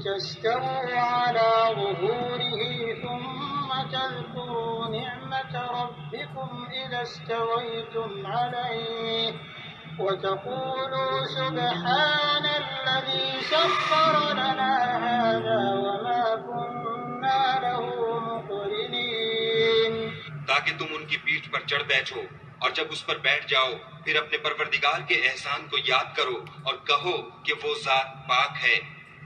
لتستووا على ظهوره ثم تذكروا نعمة ربكم إذا استويتم عليه وتقولوا سبحان الذي سخر لنا هذا وما كنا له مقرنين ताकि तुम उनकी पीठ पर चढ़ बैठो और जब उस पर बैठ जाओ फिर अपने परवरदिगार के एहसान को याद करो और कहो कि वो जात पाक है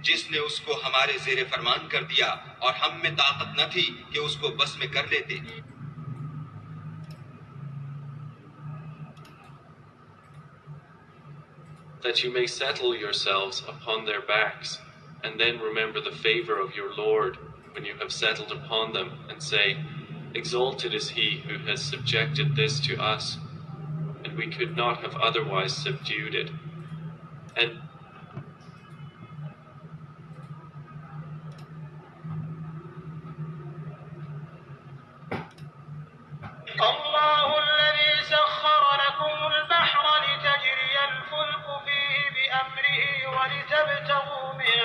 जिसने उसको हमारे ज़ेरे फरमान कर दिया और हम में ताकत न थी कि उसको बस में कर लेते। That you may settle yourselves upon their backs, and then remember the favor of your Lord when you have settled upon them, and say, Exalted is he who has subjected this to us, and we could not have otherwise subdued it. And الله الذي سخر لكم البحر لتجري الفلك فيه بأمره ولتبتغوا من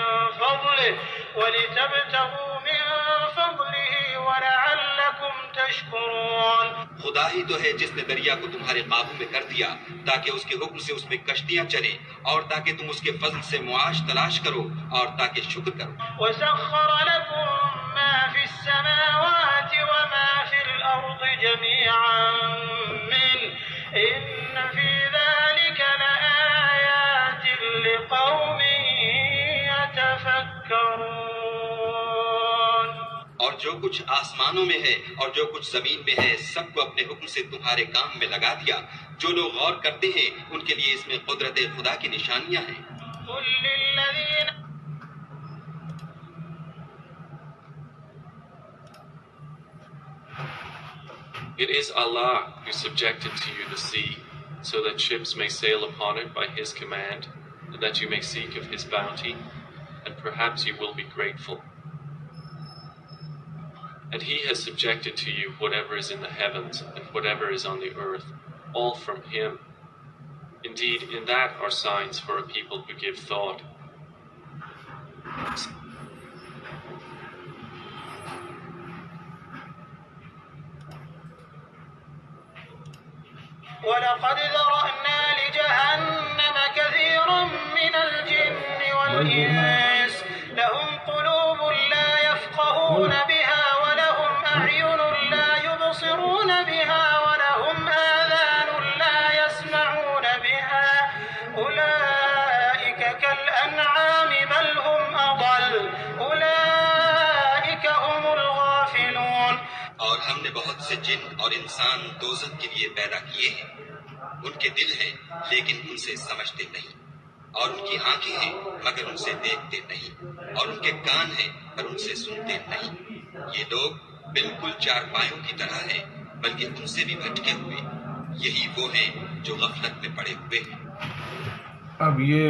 فضله ولعلكم تشكرون खुदा ही तो है जिसने दरिया को तुम्हारे काबू में कर दिया ताकि उसके हुक्म से उसमें कश्तियां चलें और ताकि तुम उसके फजल से मुआश तलाश करो और ताकि शुक्र करो। وسخر لكم ما في السماوات وما في الأرض جميعا منه إن في ذلك لآيات لقوم يتفكرون। और जो कुछ आसमानों में है और जो कुछ जमीन में है सबको अपने हुक्म से तुम्हारे काम में लगा दिया। जो लोग गौर करते हैं उनके लिए इसमें कुदरत खुदा की निशानियां हैं। it is Allah who subjected to you the sea, so that ships may sail upon it by His command, and that you may seek of His bounty, and perhaps you will be grateful. And He has subjected to you whatever is in the heavens and whatever is on the earth, all from Him. Indeed, in that are signs for a people who give thought. ولقد ذرأنا لجهنم كثيرا من الجن والإنس لهم قلوب لا يفقهون بها ولهم أعين لا يبصرون بها ولهم آذان لا يسمعون بها أولئك كالأنعام بل هم أضل أولئك هم الغافلون। और हमने बहुत से जिन और इंसान दोज़ख के लिए पैदा किए हैं। उनके दिल हैं लेकिन उनसे समझते नहीं और उनकी आंखें हैं मगर उनसे देखते नहीं और उनके कान हैं पर उनसे सुनते नहीं। ये लोग बिल्कुल चारपायों की तरह हैं बल्कि उनसे भी भटके हुए। यही वो हैं जो गफलत में पड़े हुए हैं। अब ये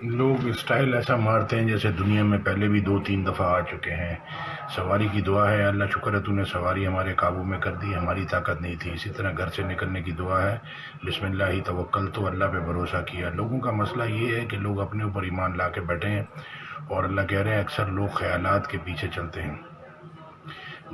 लोग स्टाइल ऐसा मारते हैं जैसे दुनिया में पहले भी 2-3 दफ़ा आ चुके हैं। सवारी की दुआ है, अल्लाह शुक्र है तूने सवारी हमारे काबू में कर दी, हमारी ताकत नहीं थी। इसी तरह घर से निकलने की दुआ है, बिस्मिल्लाह तवक्कल, तो अल्लाह पे भरोसा किया। लोगों का मसला ये है कि लोग अपने ऊपर ईमान ला के बैठे हैं और अल्लाह कह रहे हैं अक्सर लोग ख्यालात के पीछे चलते हैं।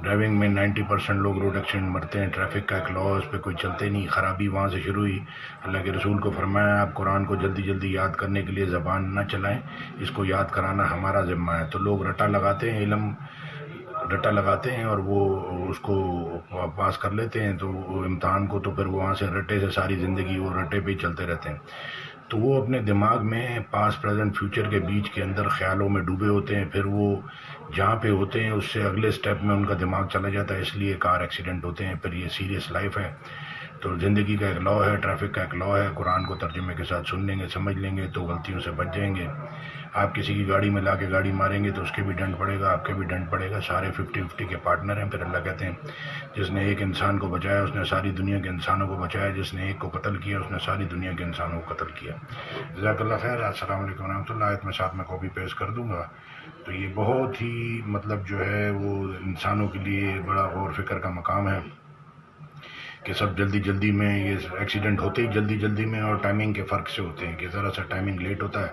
ड्राइविंग में 90% लोग रोड एक्सीडेंट मरते हैं। ट्रैफिक का एक लॉ उस पर कोई चलते नहीं, ख़राबी वहाँ से शुरू हुई। अल्लाह के रसूल को फरमाया आप कुरान को जल्दी जल्दी याद करने के लिए ज़बान न चलाएं, इसको याद कराना हमारा ज़िम्मा है। तो लोग रटा लगाते हैं, इल्म रटा लगाते हैं और वो उसको पास कर लेते हैं तो इम्तहान को, तो फिर वहाँ से रटे से सारी ज़िंदगी वो रटे पे ही चलते रहते हैं। तो वो अपने दिमाग में पास प्रेजेंट फ्यूचर के बीच के अंदर ख्यालों में डूबे होते हैं। फिर वो जहाँ पे होते हैं उससे अगले स्टेप में उनका दिमाग चला जाता है, इसलिए कार एक्सीडेंट होते हैं। फिर ये सीरियस लाइफ है। तो ज़िंदगी का एक लॉ है, ट्रैफिक का एक लॉ है। कुरान को तर्जुमे के साथ सुन लेंगे, समझ लेंगे तो गलतियों से बच जाएंगे। आप किसी की गाड़ी में ला के गाड़ी मारेंगे तो उसके भी दंड पड़ेगा, आपके भी दंड पड़ेगा। सारे 50-50 के पार्टनर हैं। फिर अल्लाह कहते हैं जिसने एक इंसान को बचाया उसने सारी दुनिया के इंसानों को बचाया, जिसने एक को कत्ल किया उसने सारी दुनिया के इंसानों को कत्ल किया। जज़ाकल्लाह खैर। अस्सलाम वालेकुम रहमतुल्लाह। आयत में साथ में कॉपी पेस्ट कर दूंगा। तो ये बहुत ही मतलब जो है वो इंसानों के लिए बड़ा गौर फिक्र का मकाम है कि सब जल्दी जल्दी में ये एक्सीडेंट होते ही जल्दी जल्दी में और टाइमिंग के फ़र्क से होते हैं कि ज़रा सा टाइमिंग लेट होता है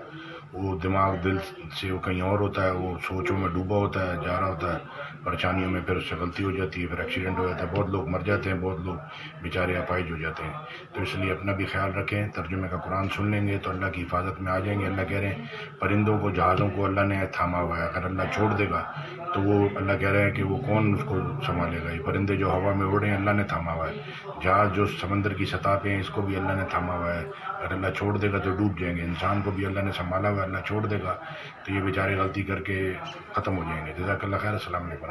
वो दिमाग दिल से वो कहीं और होता है, वो सोचों में डूबा होता है, जा रहा होता है परेशानियों में, फिर उससे गलती हो जाती है, फिर एक्सीडेंट हो जाता है, बहुत लोग मर जाते हैं, बहुत लोग बेचारे अपाहिज हो जाते हैं। तो इसलिए अपना भी ख्याल रखें। तर्जुमे का कुरान सुन लेंगे तो अल्लाह की हिफाजत में आ जाएंगे। अल्लाह कह रहे हैं परिंदों को, जहाज़ों को अल्लाह ने थामा हुआ है, अगर अल्लाह छोड़ देगा तो वो, अल्लाह कह रहे हैं कि वो कौन उसको संभालेगा। ये परिंदे जो हवा में उड़ रहे हैं अल्लाह ने थामा हुआ है, जहाज़ जो समंदर की सतह पे हैं इसको भी अल्लाह ने थामा हुआ है, अगर अल्लाह छोड़ देगा तो डूब जाएंगे। इंसान को भी अल्लाह ने संभाला हुआ है, अल्लाह छोड़ देगा तो ये बेचारे गलती करके ख़त्म हो जाएंगे। जज़ाकल्लाह खैर। अस्सलाम वालेकुम।